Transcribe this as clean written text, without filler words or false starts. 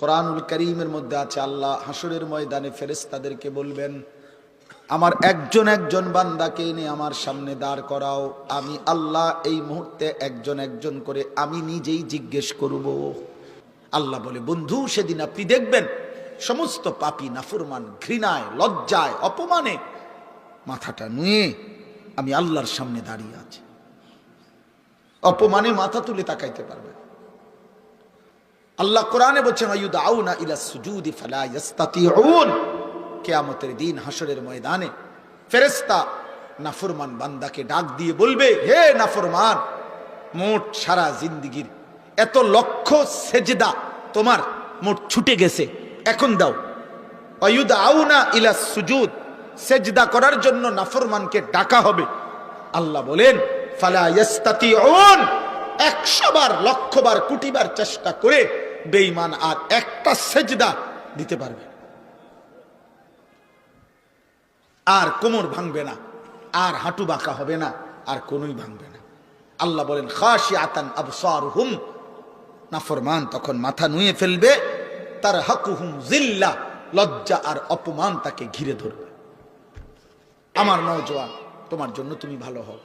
কোরআনুল কারীমের মধ্যে আছে, আল্লাহ হাসরের ময়দানে ফেরেশতাদেরকে বলবেন, আমার একজন একজন বান্দাকে এনে আমার সামনে দাঁড় করাও, আমি আল্লাহ এই মুহূর্তে একজন একজন করে আমি নিজেই জিজ্ঞেস করব। আল্লাহ বলে, বন্ধু সেদিন আপনি দেখবেন সমস্ত পাপী নাফরমান ঘৃণায়, লজ্জায়, অপমানে মাথাটা নুয়ে আমি আল্লাহর সামনে দাঁড়িয়ে আছি। অপমানে মাথা তুলে তাকাইতে পারবে। আল্লাহ কোরআনে বলছেন, আয়ুদাউনা ইলা সুজুদি ফালা ইস্তাতিউন। কিয়ামতের দিন হাসরের ময়দানে ফেরেশতা নাফরমান বান্দাকে ডাক দিয়ে বলবে, হে নাফরমান, মোট সারা জিন্দেগীর এত লক্ষ সেজদা তোমার মোট ছুটে গেছে, এখন দাও। আয়ুদাউনা ইলা সুজুদ, সেজদা করার জন্য নাফরমানকে ডাকা হবে। আল্লাহ বলেন, ফালা ইস্তাতিউন। 100 বার, লক্ষ বার, কোটি বার চেষ্টা করে বেঈমান আর একটা সেজদা দিতে পারবে, আর কোমর ভাঙবে না, আর হাঁটু বাঁকা হবে না, আর কোনই ভাঙবে না। আল্লাহ বলেন, খাশিআতান আবসারুহুম, নাফরমান তখন মাথা নুয়ে ফেলবে, তারহাকুহুম যিল্লাহ, লজ্জা আর অপমান তাকে ঘিরে ধরবে। আমার নওজোয়ান, তোমার জন্য তুমি ভালো হও।